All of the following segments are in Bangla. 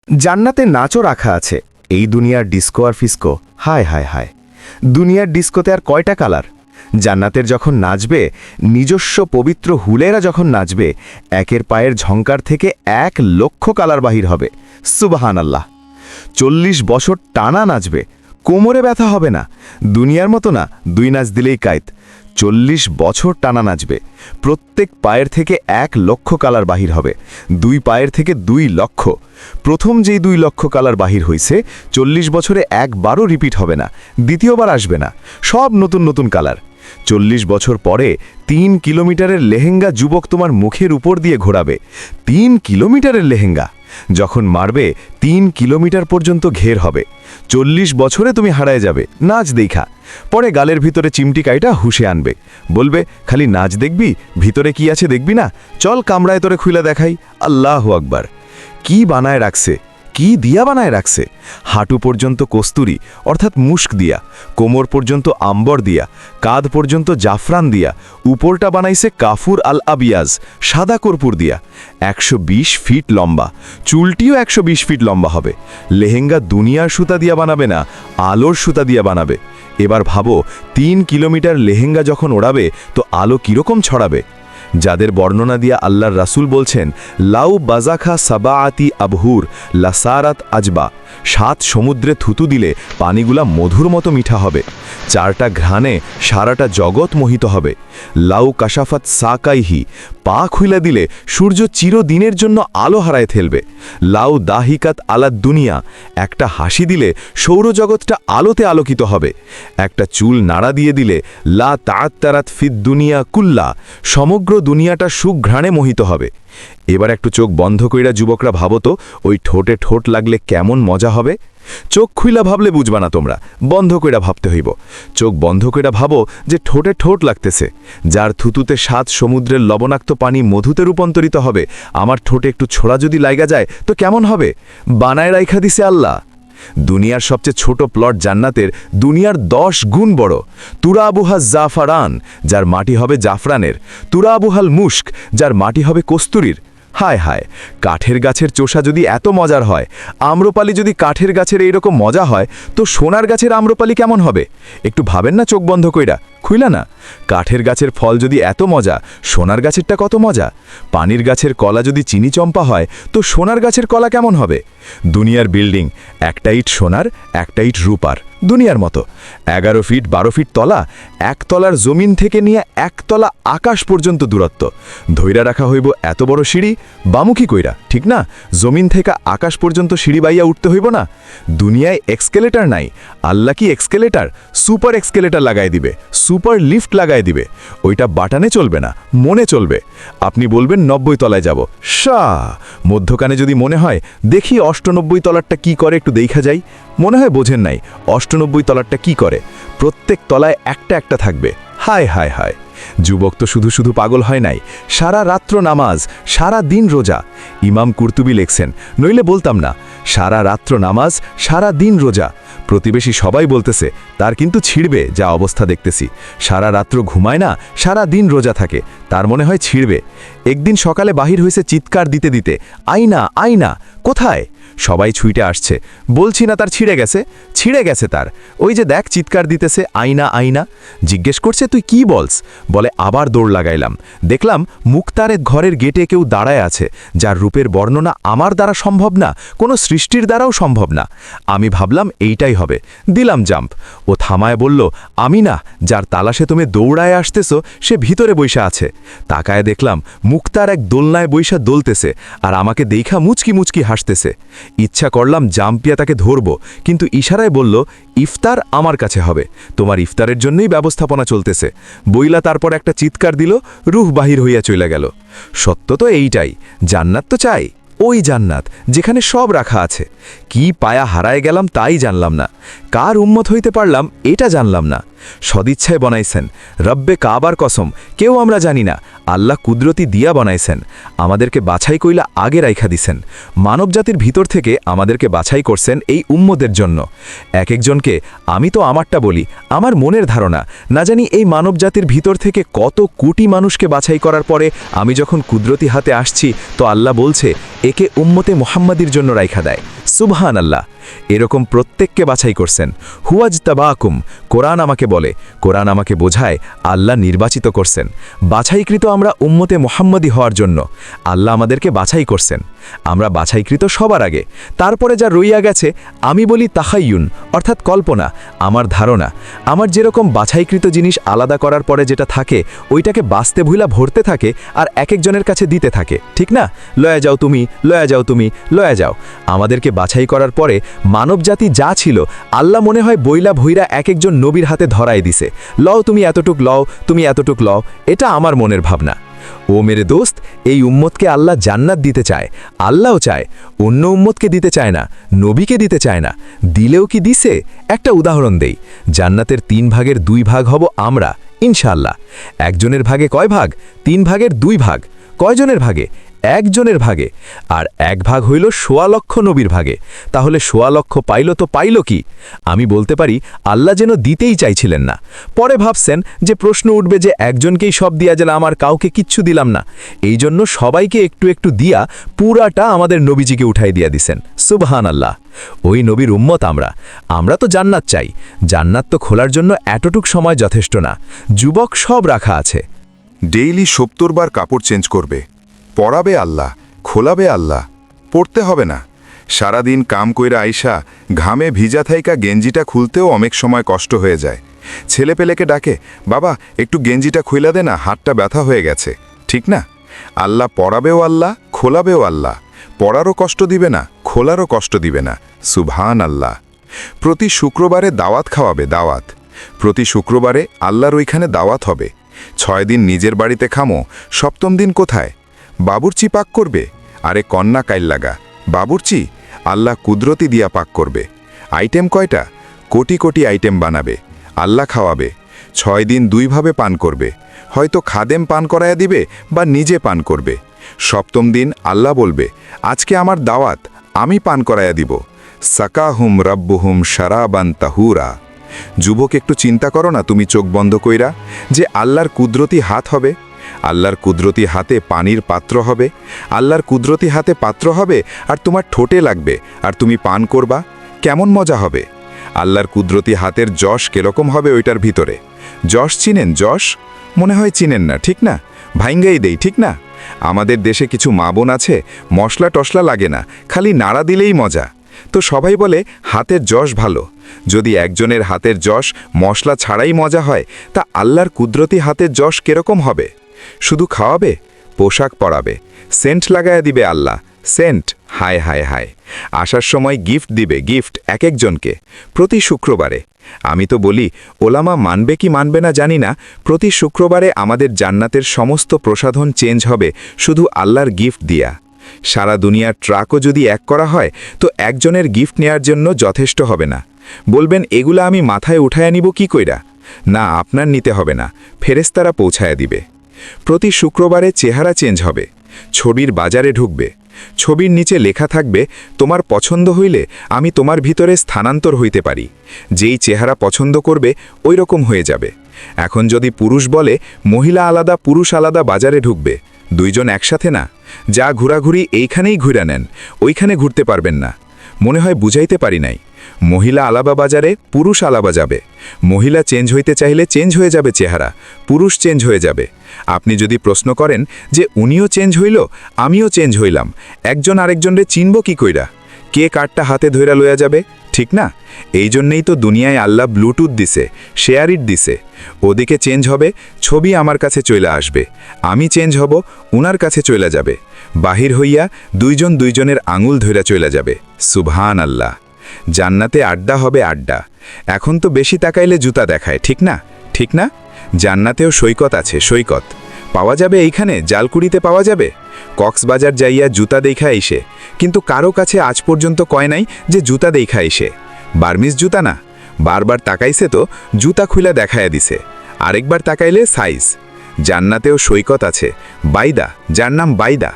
জান্নাতে নাচও রাখা আছে। এই দুনিয়ার ডিস্কো আর ফিস্কো, হায় হায় হায়। দুনিয়ার ডিস্কোতে আর কয়টা কালার? জান্নাতের যখন নাচবে, নিজস্ব পবিত্র হুলেরা যখন নাচবে, একের পায়ের ঝংকার থেকে 1,00,000 কালার বাহির হবে। সুবহানাল্লাহ। 40 বছর টানা নাচবে, কোমরে ব্যথা হবে না। দুনিয়ার মতো না, 2 নাচ দিলেই কায়েত। 40 বছর টানা নাচবে, প্রত্যেক পায়ের থেকে 1,00,000 কালার বাহির হবে। 2 পায়ের থেকে 2 লক্ষ। প্রথম যেই 2 লক্ষ কালার বাহির হইছে, 40 বছরে একবারও রিপিট হবে না, দ্বিতীয়বার আসবে না, সব নতুন নতুন কালার। 40 বছর পরে 3 কিলোমিটারের লেহেঙ্গা যুবক তোমার মুখের উপর দিয়ে ঘোরাবে। 3 কিলোমিটারের লেহেঙ্গা যখন মারবে, 3 কিলোমিটার পর্যন্ত ঘের হবে। 40 বছরে তুমি হারায় যাবে নাচ দেখা। পরে গালের ভিতরে চিমটি কাইটা হুশে আনবে, বলবে খালি নাচ দেখবি, ভিতরে কি আছে দেখবি না, চল কামড়ায় তোরে খুইলা দেখাই। আল্লাহু আকবার। কি বানায় রাখছে, কি দিয়া বানায় রাখছে! হাঁটু পর্যন্ত কস্তুরি অর্থাৎ মুস্ক দিয়া, কোমর পর্যন্ত আম্বর দিয়া, কাঁধ পর্যন্ত জাফরান দিয়া, উপরটা বানাইছে কাফুর আল আবিয়াজ সাদা কর্পূর দিয়া। 120 ফিট লম্বা, চুলটিও 120 ফিট লম্বা হবে। লেহেঙ্গা দুনিয়ার সুতা দিয়া বানাবে না, আলোর সুতা দিয়া বানাবে। এবার ভাবো, 3 কিলোমিটার লেহেঙ্গা যখন ওড়াবে, তো আলো কিরকম ছড়াবে। যাদের বর্ণনা দিয়া আল্লাহর রাসূল বলছেন, লাউ বাজাখা সাবাআতি আবহুর লাসারাত আজবা, 7 সমুদ্রে থুতু দিলে পানিগুলা মধুর মতো মিঠা হবে। 4টা ঘ্রাণে সারাটা জগৎ মোহিত হবে। লাউ কাশাফাত সাকাইহি, পা খুইলা দিলে সূর্য চিরদিনের জন্য আলো হারায় ফেলবে। লাউ দাহিকাত আলাদ দুনিয়া, একটা হাসি দিলে সৌরজগৎটা আলোতে আলোকিত হবে। একটা চুল নাড়া দিয়ে দিলে লা তাআত্তারাত ফিদ দুনিয়া কুল্লা, সমগ্র দুনিয়াটা সুঘ্রাণে মোহিত হবে। এবার একটু চোখ বন্ধ কইরা যুবকরা ভাবতো, ওই ঠোঁটে ঠোঁট লাগলে কেমন মজা হবে। চোখ খুইলা ভাবলে বুঝবা না তোমরা, বন্ধ কইরা ভাবতে হইব। চোখ বন্ধ কইরা ভাবো যে ঠোঁটে ঠোঁট লাগতেছে। যার থুতুতে 7 সমুদ্রের লবণাক্ত পানি মধুতে রূপান্তরিত হবে, আমার ঠোঁটে একটু ছোড়া যদি লাইগা যায় তো কেমন হবে? বানায় রাইখা দিছে আল্লাহ। দুনিয়ার সবচেয়ে ছোট প্লট জান্নাতের দুনিয়ার 10 গুণ বড়। তুরাবুহা জাফরান, যার মাটি হবে জাফরানের। তুরাবুহাল মুস্ক, যার মাটি হবে কস্তুরীর। হায় হায়, কাঠের গাছের চোষা যদি এত মজার হয়, আম্রপালি যদি কাঠের গাছের এইরকম মজা হয়, তো সোনার গাছের আম্রপালি কেমন হবে? একটু ভাবেন না চোখ বন্ধ কইরা, খুইলা না। কাঠের গাছের ফল যদি এত মজা, সোনার গাছেরটা কত মজা। পানির গাছের কলা যদি চিনি চম্পা হয়, তো সোনার গাছের কলা কেমন হবে? দুনিয়ার বিল্ডিং, একটা ইট সোনার, একটা ইট রূপার। দুনিয়ার মতো 11 ফিট 12 ফিট তলা, 1 তলার জমিন থেকে নিয়ে 1 তলা আকাশ পর্যন্ত দূরত্ব। ধৈরা রাখা হইব এত বড় সিঁড়ি, বামুখী কইরা, ঠিক না? জমিন থেকে আকাশ পর্যন্ত সিঁড়ি বাইয়া উঠতে হইব না। দুনিয়ায় এক্সকেলেটার নাই, আল্লাহ কি এক্সকেলেটার, সুপার এক্সকেলেটার লাগাই দিবে, সুপার লিফট লাগাই দিবে। ওইটা বাটানে চলবে না, মনে চলবে। আপনি বলবেন 90 তলায় যাব, মধ্যখানে যদি মনে হয় দেখি 98 তলারটা কি করে, একটু দেখা যাই। মনে হয় বোঝেন নাই 98 তলারটা কি করে। প্রত্যেক তলায় একটা একটা থাকবে। হায় হায় হায়, যুবক তো শুধু শুধু পাগল হয় নাই, সারা রাত্র নামাজ, সারা দিন রোজা। ইমাম কুরতুবী লেখছেন, নইলে বলতাম না, সারা রাত্র নামাজ, সারা দিন রোজা। প্রতিবেশী সবাই বলতেছে তার কিন্তু ছিড়বে, যা অবস্থা দেখতেছি। সারা রাত্র ঘুমায় না, সারা দিন রোজা থাকে, তার মনে হয় ছিড়বে। একদিন সকালে বাহির হয়েছে চিৎকার দিতে দিতে, আইনা আইনা, কোথায়? সবাই ছুইটে আসছে, বলছি না তার ছিঁড়ে গেছে, ছিঁড়ে গেছে তার। ওই যে দেখ চিৎকার দিতেছে, আইনা আইনা। জিজ্ঞেস করছে তুই কি বলস? বলে আবার দৌড় লাগাইলাম, দেখলাম মুক্তারের ঘরের গেটে কেউ দাঁড়ায় আছে, যার রূপের বর্ণনা আমার দ্বারা সম্ভব না, কোনো সৃষ্টির দ্বারাও সম্ভব না। আমি ভাবলাম এইটাই হবে, দিলাম জাম্প। ও থামায় বলল, আমি না, যার তালাশে তুমি দৌড়ায় আসতেছ সে ভিতরে বৈশা আছে। তাকায় দেখলাম মুক্তার এক দোলনায় বৈশা দোলতেছে, আর আমাকে দেখা মুচকি মুচকি হাসতেছে। ইচ্ছা করলাম জাম্পিয়া তাকে ধরব, কিন্তু ইশারায় বলল, ইফতার আমার কাছে হবে, তোমার ইফতারের জন্যই ব্যবস্থাপনা চলতেছে। বইলা তারপর একটা চিৎকার দিল, রুহ বাহির হইয়া চলে গেল। সত্য তো এইটাই, জান্নাত তো চাই, ওই জান্নাত যেখানে সব রাখা আছে। কি পায়া হারায় গেলাম তাই জানলাম না, কার উম্মত হইতে পারলাম এটা জানলাম না। সদিচ্ছায় বনাইছেন। রব্বে কাবার কসম, কেউ আমরা জানি না, আল্লাহ কুদরতি দিয়া বনাইছেন। আমাদেরকে বাছাই কইলা আগে রাইখা দিছেন। মানবজাতির ভিতর থেকে আমাদেরকে বাছাই করছেন এই উম্মদের জন্য। এক একজনকে আমি তো আমারটা বলি, আমার মনের ধারণা, না জানি এই মানবজাতির ভিতর থেকে কত কোটি মানুষকে বাছাই করার পরে আমি যখন কুদরতি হাতে আসছি, তো আল্লাহ বলছে একে উম্মতে মুহাম্মাদির জন্য রাইখা দেয়। সুবহান আল্লাহ। এরকম প্রত্যেককে বাছাই করছেন। হুয়াজ তাবাকুম, কোরআন আমাকে বলে, কোরআন আমাকে বোঝায় আল্লাহ নির্বাচিত করছেন। বাছাইকৃত আমরা উম্মতে মুহাম্মাদি হওয়ার জন্য আল্লাহ আমাদেরকে বাছাই করছেন। আমরা বাছাইকৃত সবার আগে। তারপরে যা রইয়া গেছে আমি বলি তাহাইয়ুন, অর্থাৎ কল্পনা, আমার ধারণা। আমার যেরকম বাছাইকৃত জিনিস আলাদা করার পরে যেটা থাকে ওইটাকে বাঁচতে ভুলা ভরতে থাকে আর এক একজনের কাছে দিতে থাকে, ঠিক না? লয়া যাও তুমি, লয়া যাও তুমি, লয়া যাও। আমাদেরকে বাছাই করার পরে মানবজাতি যা ছিল আল্লাহ মনে হয় বইলা ভইরা এক একজন নবীর হাতে ধরায় দিছে, লও তুমি এতটুক লও, তুমি এতটুক লও। এটা আমার মনের ভাবনা। ও মেরে দোস্ত, এই উম্মতকে আল্লাহ জান্নাত দিতে চায়, আল্লাহও চায়, অন্য উম্মতকে দিতে চায় না, নবীকে দিতে চায় না। দিলেও কি দিছে? একটা উদাহরণ দেই। জান্নাতের 3 ভাগের 2 ভাগ হব আমরা, ইনশাআল্লাহ। একজনের ভাগে কয় ভাগ? 3 ভাগের 2 ভাগ। কয়জনের ভাগে? একজনের ভাগে। আর 1 ভাগ হইল 1.25 লক্ষ নবীর ভাগে। তাহলে 1.25 লক্ষ পাইল তো পাইল কি? আমি বলতে পারি আল্লাহ যেন দিতেই চাইছিলেন না। পরে ভাবছেন যে প্রশ্ন উঠবে যে একজনকেই সব দিয়া গেল, আমার কাউকে কিচ্ছু দিলাম না। এই জন্য সবাইকে একটু একটু দিয়া পুরাটা আমাদের নবীজিকে উঠাই দিয়া দিছেন। সুবহান আল্লাহ। ওই নবীর উম্মত আমরা তো জান্নাত চাই। জান্নাত তো খোলার জন্য এতটুক সময় যথেষ্ট না। যুবক সব রাখা আছে। ডেইলি 70 বার কাপড় চেঞ্জ করবে, পরাবে আল্লাহ, খোলাবে আল্লাহ, পড়তে হবে না। সারাদিন কাম কইরা আইসা ঘামে ভিজা থাইকা গেঞ্জিটা খুলতেও অনেক সময় কষ্ট হয়ে যায়। ছেলেপেলেকে ডাকে, বাবা একটু গেঞ্জিটা খুইলা দে না, হাতটা ব্যথা হয়ে গেছে, ঠিক না? আল্লাহ পরাবেও আল্লাহ, খোলাবেও আল্লাহ। পড়ারও কষ্ট দিবে না, খোলারও কষ্ট দিবে না। সুবহান আল্লাহ। প্রতি শুক্রবারে দাওয়াত খাওয়াবে, দাওয়াত। প্রতি শুক্রবারে আল্লাহর ওইখানে দাওয়াত হবে। 6 দিন নিজের বাড়িতে খামো, 7ম দিন কোথায়? বাবুর্চি পাক করবে। আরে কন্যা কাইল লাগা বাবুর্চি, আল্লাহ কুদরতি দিয়া পাক করবে। আইটেম কয়টা? কোটি কোটি আইটেম বানাবে, আল্লাহ খাওয়াবে। 6 দিন 2 ভাবে পান করবে, হয়তো খাদেম পান করায়া দিবে বা নিজে পান করবে। 7ম দিন আল্লাহ বলবে, আজকে আমার দাওয়াত, আমি পান করায়া দিব। সাকাহুম রাব্বুহুম শারাবান তাহুরা। যুবক একটু চিন্তা করো না তুমি চোখ বন্ধ কইরা, যে আল্লাহর কুদরতি হাত হবে। আল্লাহর কুদরতি হাতে পানির পাত্র হবে, আল্লাহর কুদরতি হাতে পাত্র হবে আর তোমার ঠোঁটে লাগবে আর তুমি পান করবা। কেমন মজা হবে! আল্লাহর কুদরতি হাতের যশ কিরকম হবে ওইটার ভিতরে? যশ চিনেন? যশ মনে হয় চিনেন না, ঠিক না? ভাইঙ্গাই দেই, ঠিক না? আমাদের দেশে কিছু মা বোন আছে, মশলা টশলা লাগে না, খালি নাড়া দিলেই মজা। তো সবাই বলে হাতের যশ ভালো। যদি একজনের হাতের যশ মশলা ছাড়াই মজা হয়, তা আল্লাহর কুদরতি হাতের যশ কিরকম হবে? শুধু খাওয়াবে, পোশাক পরাবে, সেন্ট লাগায়া দিবে আল্লাহ, সেন্ট। হায় হায় হায়। আসার সময় গিফট দিবে, গিফট এক একজনকে প্রতি শুক্রবারে। আমি তো বলি, ওলামা মানবে কি মানবে না জানি না, প্রতি শুক্রবারে আমাদের জান্নাতের সমস্ত প্রসাধন চেঞ্জ হবে শুধু আল্লাহর গিফট দিয়া। সারা দুনিয়ার ট্রাকও যদি এক করা হয় তো একজনের গিফট নেয়ার জন্য যথেষ্ট হবে না। বলবেন এগুলা আমি মাথায় উঠায়া নিব কি কইরা? না, আপনার নিতে হবে না, ফেরেশতারা পৌঁছায়া দিবে। প্রতি শুক্রবারে চেহারা চেঞ্জ হবে, ছবির বাজারে ঢুকবে। ছবির নিচে লেখা থাকবে, তোমার পছন্দ হইলে আমি তোমার ভিতরে স্থানান্তর হইতে পারি। যেই চেহারা পছন্দ করবে ওই রকম হয়ে যাবে। এখন যদি পুরুষ বলে মহিলা আলাদা পুরুষ আলাদা বাজারে ঢুকবে, 2 জন একসাথে না। যা ঘোরাঘুরি এইখানেই ঘুরে নেন, ওইখানে ঘুরতে পারবেন না। মনে হয় বুঝাইতে পারি নাই। মহিলা আলাবা বাজারে পুরুষ আলাবা যাবে। মহিলা চেঞ্জ হইতে চাইলে চেঞ্জ হয়ে যাবে চেহারা, পুরুষ চেঞ্জ হয়ে যাবে। আপনি যদি প্রশ্ন করেন যে উনিও চেঞ্জ হইল আমিও চেঞ্জ হইলাম, একজন আরেকজনরে চিনব কি কইরা? কে কার্ডটা হাতে ধইরা লইয়া যাবে, ঠিক না? এই জন্যেই তো দুনিয়ায় আল্লাহ ব্লুটুথ দিছে, শেয়ারিট দিছে। ওদিকে চেঞ্জ হবে, ছবি আমার কাছে চলে আসবে, আমি চেঞ্জ হব, উনার কাছে চলে যাবে। বাহির হইয়া 2 জন 2 জনের আঙুল ধইরা চলে যাবে। সুবহান আল্লাহ। জান্নাতে আড্ডা হবে, আড্ডা। এখন তো বেশি তাকাইলে জুতা দেখায়, ঠিক না? ঠিক না? জান্নাতেও সৈকত আছে, সৈকত পাওয়া যাবে। এইখানে জালকুড়িতে পাওয়া যাবে। কক্সবাজার যাইয়া জুতা দেখা এসে, কিন্তু কারো কাছে আজ পর্যন্ত কয় নাই যে জুতা দেখা এসে। বার্মিস জুতা না, বারবার তাকাইছে তো জুতা খুলে দেখায়া দিছে, আরেকবার তাকাইলে সাইজ। জান্নাতেও সৈকত আছে, বাইদা, যার নাম বাইদা।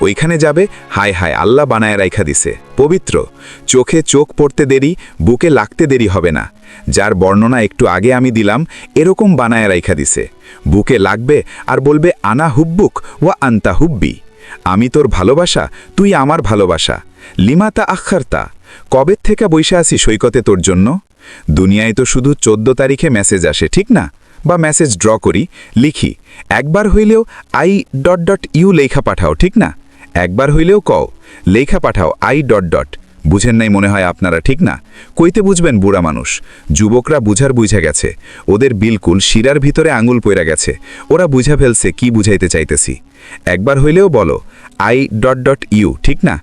ওইখানে যাবে, হায় হায় আল্লাহ বানায় রাইখা দিছে, পবিত্র। চোখে চোখ পড়তে দেরি, বুকে লাগতে দেরি হবে না। যার বর্ণনা একটু আগে আমি দিলাম, এরকম বানায় রাইখা দিছে। বুকে লাগবে আর বলবে আনা হুব্বুক ওয়া আন্তা হুব্বি, আমি তোর ভালোবাসা, তুই আমার ভালোবাসা। লিমাতা আখারতা, কবে থেকে বইসা আছি সৈকতে তোর জন্য। দুনিয়ায় তো শুধু 14 তারিখে মেসেজ আসে, ঠিক না? বা মেসেজ ড্র করি, লিখি, একবার হইলেও I... লেখা পাঠাও, ঠিক না? একবার হইলেও কও লেখা পাঠাও I... বুঝেন নাই মনে হয় আপনারা, ঠিক না? কইতে বুঝবেন বুড়া মানুষ। যুবকরা বুঝা গেছে, ওদের বিলকুল শিরার ভিতরে আঙুল পইরা গেছে, ওরা বুঝা ফেলছে কি বুঝাইতে চাইতেছি। একবার হইলেও বলো I... ঠিক না?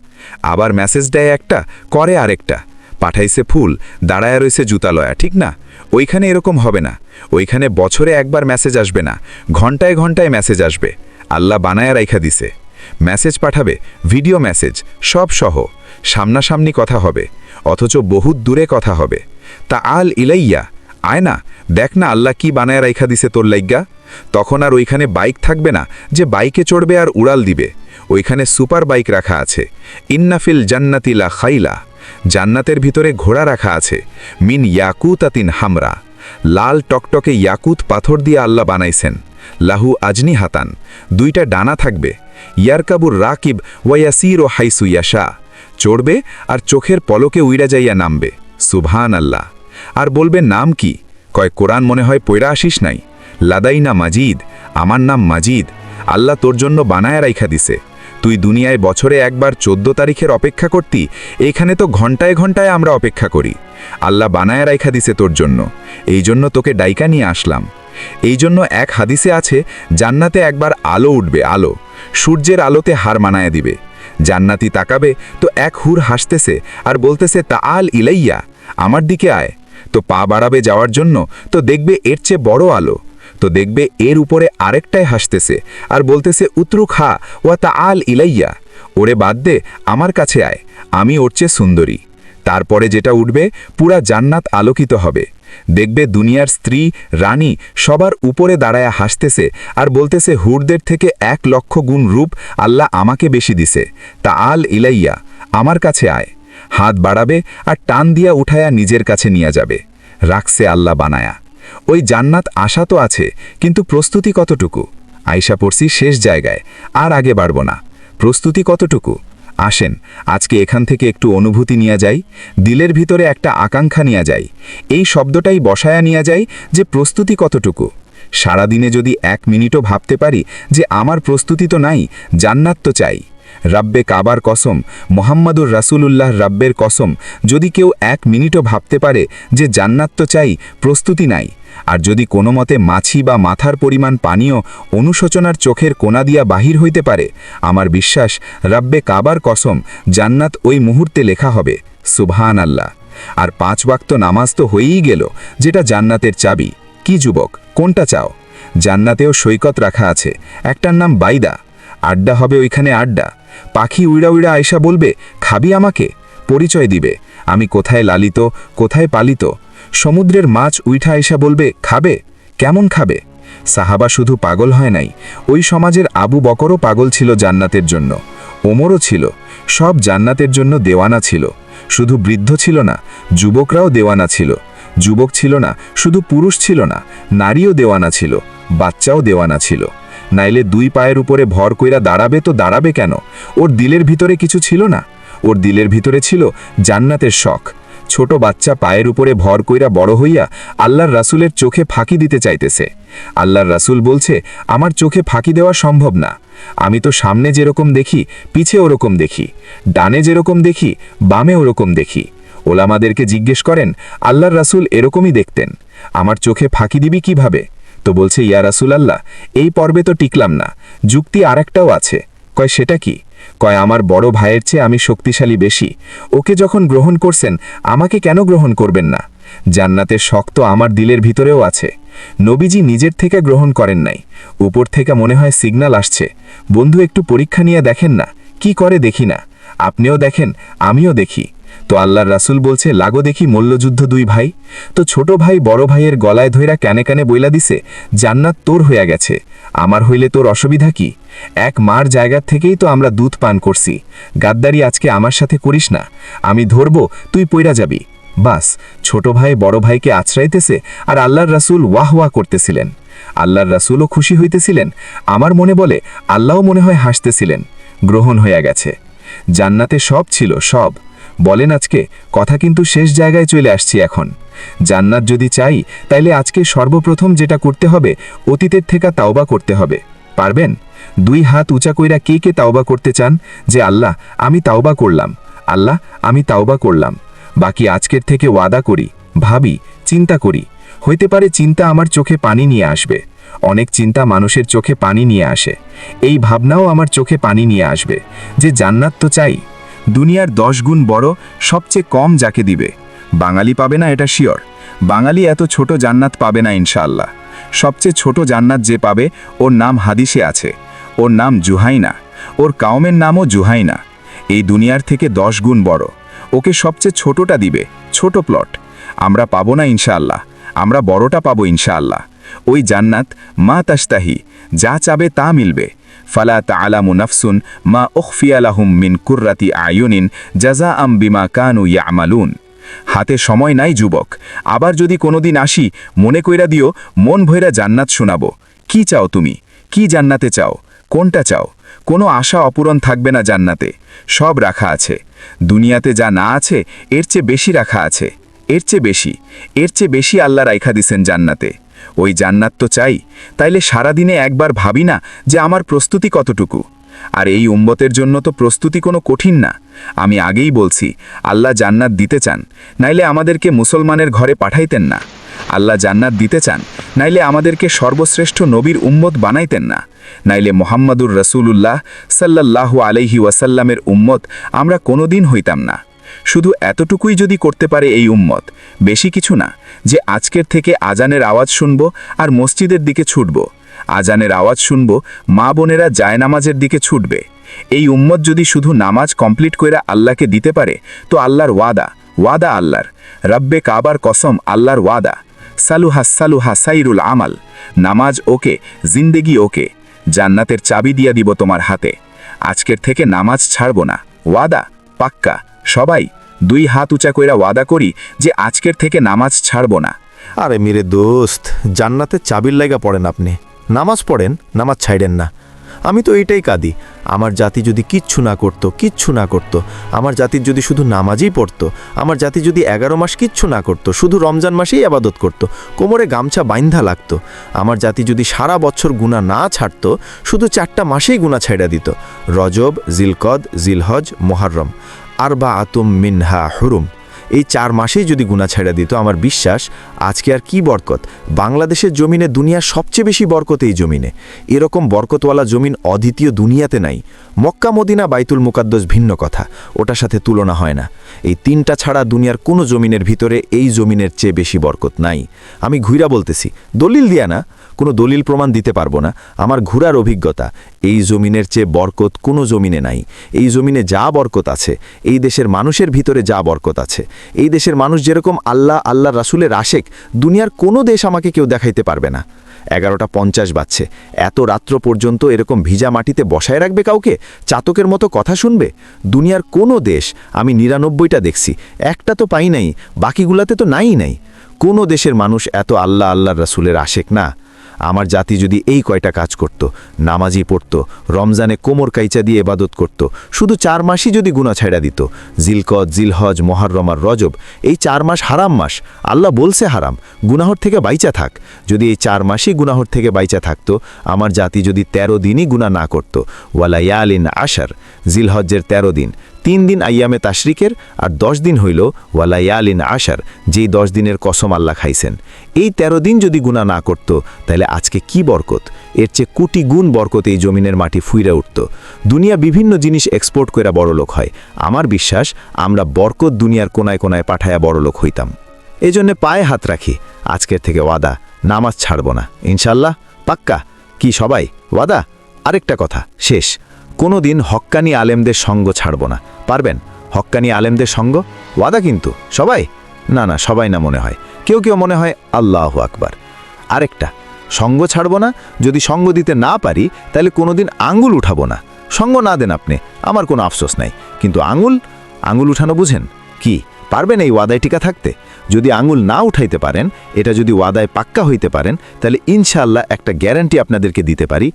আবার মেসেজ দেয় একটা, করে আরেকটা। পাঠাইছে ফুল, দাঁড়ায় রয়েছে জুতা লয়া, ঠিক না? ওইখানে এরকম হবে না। ওইখানে বছরে একবার মেসেজ আসবে না, ঘন্টায় ঘন্টায় মেসেজ আসবে। আল্লাহ বানায়া রাইখা দিছে। মেসেজ পাঠাবে, ভিডিও মেসেজ, সব সহ, সামনাসামনি কথা হবে, অথচ বহুত দূরে কথা হবে। তা আল ইলাইয়া, আয় না, দেখ না আল্লাহ কি বানায়া রাইখা দিছে তোর লাইগ্গা। তখন আর ওইখানে বাইক থাকবে না যে বাইকে চড়বে আর উড়াল দিবে। ওইখানে সুপার বাইক রাখা আছে, ইন্নাফিল জান্নাতিলা খাইলা, জান্নাতের ভিতরে ঘোড়া রাখা আছে, মিন ইয়াকুতাতিন হামরা, লাল টকটকে ইয়াকুত পাথর দিয়ে আল্লাহ বানাইছেন। লাহু আজনি হাতান, দুইটা ডানা থাকবে। ইয়ারকাবুর রাকিব ওয়াসির ও হাইসু ইয়াশা, চড়বে আর চোখের পলকে উইড়া যাইয়া নামবে। সুবহান আল্লাহ। আর বলবে নাম কি? কয় কোরআন মনে হয় পয়রা আসিস নাই। লাদাইনা মাজিদ, আমার নাম মাজিদ। আল্লাহ তোর জন্য বানায়া রাইখা দিছে। তুই দুনিয়ায় বছরে একবার 14 তারিখের অপেক্ষা করতি, এখানে তো ঘন্টায় ঘন্টায় আমরা অপেক্ষা করি। আল্লাহ বানায়া রাইখা দিছে তোর জন্য, এই জন্য তোকে ডাইকা নিয়ে আসলাম। এই জন্য এক হাদিসে আছে, জান্নাতে একবার আলো উঠবে, আলো, সূর্যের আলোতে হার মানায়া দিবে। জান্নাতি তাকাবে তো এক হুর হাসতেছে আর বলতেছে তা আল ইলাইয়া, আমার দিকে আয়। তো পা বাড়াবে যাওয়ার জন্য, তো দেখবে এর চেয়ে বড় আলো। তো দেখবে এর উপরে আরেকটাই হাসতেছে আর বলতেছে উতরুক হা ওয়া তা আল ইলাইয়া, ওরে বাদ দে, আমার কাছে আয়, আমি ওর চেয়ে সুন্দরী। তারপরে যেটা উঠবে, পুরা জান্নাত আলোকিত হবে। দেখবে দুনিয়ার স্ত্রী, রানী সবার উপরে দাঁড়ায়া হাসতেছে আর বলতেছে হুরদের থেকে 1 লক্ষ গুণ রূপ আল্লাহ আমাকে বেশি দিছে। তা আল ইলাইয়া, আমার কাছে আয়। হাত বাড়াবে আর টান দিয়া উঠায়া নিজের কাছে নিয়ে যাবে। রাখছে আল্লাহ বানায়া। ওই জান্নাত আশা তো আছে, কিন্তু প্রস্তুতি কতটুকু? আইসা পড়ছি শেষ জায়গায়, আর আগে বাড়ব না। প্রস্তুতি কতটুকু? আসেন আজকে এখান থেকে একটু অনুভূতি নিয়ে যাই, দিলের ভিতরে একটা আকাঙ্ক্ষা নিয়ে যাই। এই শব্দটাই বসায়া নিয়ে যাই যে প্রস্তুতি কতটুকু। সারাদিনে যদি 1 মিনিটও ভাবতে পারি যে আমার প্রস্তুতি তো নাই, জান্নাত তো চাই। রাব্বে কাবার কসম, মোহাম্মদুর রাসূলুল্লাহ রাব্বের কসম, যদি কেউ 1 মিনিটও ভাবতে পারে যে জান্নাত তো চাই, প্রস্তুতি নাই, আর যদি কোনো মতে মাছি বা মাথার পরিমাণ পানীয় অনুশোচনার চোখের কোনা দিয়া বাহির হইতে পারে, আমার বিশ্বাস রাব্বে কাবার কসম, জান্নাত ওই মুহূর্তে লেখা হবে। সুবহান আল্লাহ। আর 5 ওয়াক্ত নামাজ তো হয়েই গেল, যেটা জান্নাতের চাবি। কি যুবক, কোনটা চাও? জান্নাতেও সৈকত রাখা আছে, একটার নাম বাইদা। আড্ডা হবে ওইখানে, আড্ডা। পাখি উইড়া উইড়া আয়সা বলবে খাবি আমাকে, পরিচয় দিবে আমি কোথায় লালিত, কোথায় পালিত। সমুদ্রের মাছ উইঠা আয়সা বলবে খাবে, কেমন খাবে। সাহাবা শুধু পাগল হয় নাই, ওই সমাজের আবু বকরও পাগল ছিল জান্নাতের জন্য, ওমরও ছিল। সব জান্নাতের জন্য দেওয়ানা ছিল। শুধু বৃদ্ধ ছিল না, যুবকরাও দেওয়ানা ছিল। যুবক ছিল না, শুধু পুরুষ ছিল না, নারীও দেওয়ানা ছিল, বাচ্চাও দেওয়ানা ছিল। নাইলে 2 পায়ের উপরে ভর কইরা দাঁড়াবে তো দাঁড়াবে কেন? ওর দিলের ভিতরে কিছু ছিল না? ওর দিলের ভিতরে ছিল জান্নাতের শখ। ছোট বাচ্চা পায়ের উপরে ভর কইরা বড় হইয়া আল্লাহর রাসূলের চোখে ফাঁকি দিতে চাইতেছে। আল্লাহর রাসূল বলছে আমার চোখে ফাঁকি দেওয়া সম্ভব না। আমি তো সামনে যেরকম দেখি, পিছে ওরকম দেখি, ডানে যেরকম দেখি, বামে ওরকম দেখি। ওলামাদেরকে জিজ্ঞেস করেন আল্লাহর রাসূল এরকমই দেখতেন, আমার চোখে ফাঁকি দিবি কিভাবে? তো বলছে ইয়া রাসূলুল্লাহ, এই পর্বে তো টিকলাম না, যুক্তি আরেকটাও আছে। কয় সেটা কি? কয় আমার বড় ভাইয়ের চেয়ে আমি শক্তিশালী বেশি, ওকে যখন গ্রহণ করছেন আমাকে কেন গ্রহণ করবেন না? জান্নাতের শখ তো আমার দিলের ভিতরেও আছে। নবীজি নিজের থেকে গ্রহণ করেন নাই, উপর থেকে মনে হয় সিগন্যাল আসছে, বন্ধু একটু পরীক্ষা নিয়ে দেখেন না, কি করে দেখি না, আপনিও দেখেন আমিও দেখি। তো আল্লাহর রাসূল বলছে, লাগো দেখি মল্লযুদ্ধ দুই ভাই। তো ছোট ভাই বড় ভাইয়ের গলায় ধইরা কানে কানে বইলা দিছে, জান্নাত তোর হইয়া গেছে, আমার হইলে তোর অসুবিধা কি? এক মার জায়গা থেকেই তো আমরা দুধ পান করছি, গাদ্দারি আজকে আমার সাথে করিস না, আমি ধরব, তুই পইরা যাবি। বাস, ছোট ভাই বড় ভাইকে আছড়াইতেছে আর আল্লাহর রাসূল ওয়াহ ওয়াহ করতেছিলেন। আল্লাহর রাসূলও খুশি হইতেছিলেন, আমার মনে বলে আল্লাহও মনে হয় হাসতেছিলেন। গ্রহণ হইয়া গেছে, জান্নাতে সব ছিল, সব। বলেন আজকে কথা কিন্তু শেষ জায়গায় চলে আসছি এখন। জান্নাত যদি চাই তাইলে আজকে সর্বপ্রথম যেটা করতে হবে, অতীতের থেকে তাওবা করতে হবে। পারবেন? দুই হাত উঁচা কইরা কে কে তাওবা করতে চান যে আল্লাহ আমি তাওবা করলাম, আল্লাহ আমি তাওবা করলাম। বাকি আজকের থেকে ওয়াদা করি, ভাবি, চিন্তা করি। হইতে পারে চিন্তা আমার চোখে পানি নিয়ে আসবে, অনেক চিন্তা মানুষের চোখে পানি নিয়ে আসে, এই ভাবনাও আমার চোখে পানি নিয়ে আসবে যে জান্নাত তো চাই। দুনিয়ার 10 গুণ বড় সবচেয়ে কম যাকে দিবে, বাঙালি পাবে না এটা শিওর। বাঙালি এত ছোট জান্নাত পাবে না ইনশাআল্লাহ। সবচেয়ে ছোট জান্নাত যে পাবে, ওর নাম হাদিসে আছে, ওর নাম জুহাইনা, ওর কাউমের নামও জুহাইনা। এই দুনিয়ার থেকে 10 গুণ বড়, ওকে সবচেয়ে ছোটটা দিবে, ছোট প্লট। আমরা পাবো না ইনশাআল্লাহ, আমরা বড়টা পাবো ইনশাআল্লাহ। ওই জান্নাত মা তাশতাহি, যা চাবে তা মিলবে। ফালা তাআলামু নাফসুন মা উখফিয়া লাহুম মিন কুররাতি আয়ুনিন জাযাআম বিমা কানু ইয়ামালুন। হাতে সময় নাই যুবক, আবার যদি কোনোদিন আসি মনে কইরা দিও, মন ভইরা জান্নাত শোনাবো। কি চাও তুমি? কি জান্নাতে চাও? কোনটা চাও? কোনো আশা অপূরণ থাকবে না জান্নাতে, সব রাখা আছে। দুনিয়াতে যা না আছে এর চেয়ে বেশি রাখা আছে, এর চেয়ে বেশি, এর চেয়ে বেশি আল্লাহ রাইখা দিছেন জান্নাতে। ওই জান্নাত তো চাই, তাইলে সারাদিনে একবার ভাবি না যে আমার প্রস্তুতি কতটুকু। আর এই উম্মতের জন্য তো প্রস্তুতি কোনো কঠিন না। আমি আগেই বলছি, আল্লাহ জান্নাত দিতে চান, নাইলে আমাদেরকে মুসলমানের ঘরে পাঠাইতেন না। আল্লাহ জান্নাত দিতে চান, নাইলে আমাদেরকে সর্বশ্রেষ্ঠ নবীর উম্মত বানাইতেন না। নাইলে মোহাম্মদুর রসুলুল্লাহ সাল্লাল্লাহু আলাইহি ওয়াসাল্লামের উম্মত আমরা কোনোদিন হইতাম না। শুধু এতটুকুই যদি করতে পারে এই উম্মত, বেশি কিছু না, যে আজকের থেকে আজানের আওয়াজ শুনব আর মসজিদের দিকে ছুটব। আজানের আওয়াজ শুনব, মা বোনেরা জায়নামাজের দিকে ছুটবে। এই উম্মত যদি শুধু নামাজ কমপ্লিট কইরা আল্লাহকে দিতে পারে, তো আল্লাহর ওয়াদা, ওয়াদা আল্লাহর, রব্বে কাবার কসম, আল্লাহর ওয়াদা, সালুহা সাইরুল আমাল। নামাজ ওকে, জিন্দেগি ওকে, জান্নাতের চাবি দিয়া দিব তোমার হাতে। আজকের থেকে নামাজ ছাড়ব না, ওয়াদা পাক্কা। সবাই 2 হাত উঁচা কইরা ওয়াদা করি যে আজকের থেকে নামাজ ছাড়ব না। আরে মিরে দোস্ত, জান্নাতের চাবির লাইগা পড়েন আপনি, নামাজ পড়েন, নামাজ ছাইড়েন না। আমি তো এইটাই কাঁদি, আমার জাতি যদি কিচ্ছু না করত, কিচ্ছু না করত, আমার জাতির যদি শুধু নামাজই পড়তো, আমার জাতি যদি 11 মাস কিচ্ছু না করত, শুধু রমজান মাসেই আবাদত করত, কোমরে গামছা বাইন্ধা লাগতো, আমার জাতি যদি সারা বছর গুনাহ না ছাড়তো, শুধু 4টা মাসেই গুনাহ ছাইড়া দিত, রজব, জিলকদ, জিলহজ, মুহররম, আরবাআতুম মিনহা হুরুম, এই 4 মাসেই যদি গুনাহ ছেড়ে দিত, আমার বিশ্বাস আজকে আর কি বরকত। বাংলাদেশের জমিনে দুনিয়ার সবচেয়ে বেশি বরকত এই জমিনে। এরকম বরকতওয়ালা জমিন অদ্বিতীয় দুনিয়াতে নাই। মক্কা মদিনা বাইতুল মুকাদ্দাস ভিন্ন কথা, ওটার সাথে তুলনা হয় না। এই 3টা ছাড়া দুনিয়ার কোনো জমিনের ভিতরে এই জমিনের চেয়ে বেশি বরকত নাই। আমি ঘুরা বলতেছি, দলিল দিয়া না, কোনো দলিল প্রমাণ দিতে পারবো না, আমার ঘুরার অভিজ্ঞতা। এই জমিনের চেয়ে বরকত কোনো জমিনে নাই। এই জমিনে যা বরকত আছে, এই দেশের মানুষের ভিতরে যা বরকত আছে, এই দেশের মানুষ যেরকম আল্লাহ আল্লাহ রাসূলের আশেক, দুনিয়ার কোনো দেশ আমাকে কেউ দেখাইতে পারবে না। 11:50 বাজছে, এত রাত্র পর্যন্ত এরকম ভিজা মাটিতে বসায় রাখবে কাউকে? চাতকের মতো কথা শুনবে? দুনিয়ার কোনো দেশ, আমি 99টা দেখছি, একটা তো পাই নাই, বাকিগুলাতে তো নাই। কোনো দেশের মানুষ এত আল্লাহ আল্লাহর রাসূলের আশেক না। আমার জাতি যদি এই কয়টা কাজ করত, নামাজি পড়ত, রমজানে কোমর কাইচা দিয়ে ইবাদত করত, শুধু 4 মাসই যদি গুনাহ ছাইড়া দিত, জিলকদ, জিলহজ, মুহররম আর রজব, এই 4 মাস হারাম মাস, আল্লাহ বলছে হারাম, গুনাহর থেকে বাইচা থাক। যদি এই 4 মাসই গুনাহর থেকে বাইচা থাকতো, আমার জাতি যদি 13 দিনই গুনাহ না করত, ওয়ালা ইয়ালিন আশার, জিলহজ্জের 13 দিন, 3 দিন আইয়ামে তাশরিকের আর 10 দিন হইল ওয়ালা ইয়ালিন আশার, যেই 10 দিনের কসম আল্লাহ খাইছেন, এই 13 দিন যদি গুনাহ না করত, তাহলে আজকে কি বরকত, এর চেয়ে কোটি গুণ বরকত এই জমিনের মাটি ফুইরা উঠত। দুনিয়া বিভিন্ন জিনিস এক্সপোর্ট কইরা বড়লোক হয়, আমার বিশ্বাস আমরা বরকত দুনিয়ার কোনায় কোনায় পাঠায়া বড়লোক হইতাম। এজন্য পায়ে হাত রাখি, আজকের থেকে ওয়াদা, নামাজ ছাড়ব না ইনশাল্লাহ, পাক্কা। কি সবাই ওয়াদা? আরেকটা কথা শেষ, কোনো দিন হক্কানি আলেমদের সঙ্গ ছাড়ব না, পারবেন? হক্কানি আলেমদের সঙ্গ ওয়াদা কিন্তু সবাই না না সবাই না মনে হয় কেউ কেউ মনে হয় আল্লাহু আকবার আরেকটা সঙ্গ ছাড়ব না যদি সঙ্গ দিতে না পারি তাহলে কোনোদিন আঙ্গুল উঠাবো না সঙ্গ না দেন আপনি আমার কোনো আফসোস নাই কিন্তু আঙ্গুল উঠানো বুঝেন কি পারবেন এই ওয়াদায় টিকা থাকতে যদি আঙ্গুল না উঠাইতে পারেন এটা যদি ওয়াদায় পাক্কা হইতে পারেন তাহলে ইনশাআল্লাহ একটা গ্যারান্টি আপনাদেরকে দিতে পারি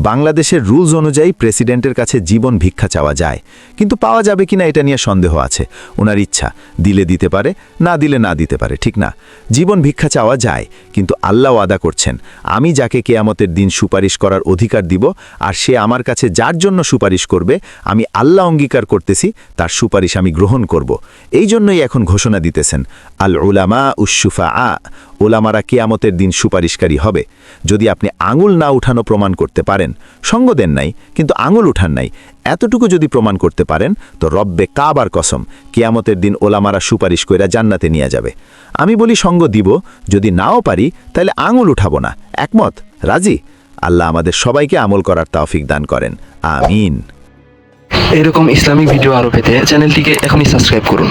বাংলাদেশের রুলস অনুযায়ী প্রেসিডেন্টের কাছে জীবন ভিক্ষা চাওয়া যায় কিন্তু পাওয়া যাবে কিনা এটা নিয়ে সন্দেহ আছে ওনার ইচ্ছা দিলে দিতে পারে না দিলে না দিতে পারে ঠিক না জীবন ভিক্ষা চাওয়া যায় কিন্তু আল্লাহ ওয়াদা করছেন আমি যাকে কেয়ামতের দিন সুপারিশ করার অধিকার দিব আর সে আমার কাছে যার জন্য সুপারিশ করবে আমি আল্লাহ অঙ্গীকার করতেছি তার সুপারিশ আমি গ্রহণ করব এই জন্যই এখন ঘোষণা দিতেছেন আল উলামা উশুফা ওলামারা কিয়ামতের দিন সুপারিশকারী হবে যদি আপনি আঙুল না উঠানো প্রমাণ করতে পারেন সঙ্গ দেন নাই কিন্তু আঙুল উঠান নাই এতটুকু যদি প্রমাণ করতে পারেন তো রব্বে কাবার কসম কিয়ামতের দিন ওলামারা সুপারিশ কইরা জান্নাতে নিয়ে যাবে আমি বলি সঙ্গ দিব যদি নাও পারি তাহলে আঙুল উঠাবো না একমত রাজি আল্লাহ আমাদের সবাইকে আমল করার তৌফিক দান করেন আমিন এরকম ইসলামিক ভিডিও আরো পেতে চ্যানেলটিকে এখনই সাবস্ক্রাইব করুন।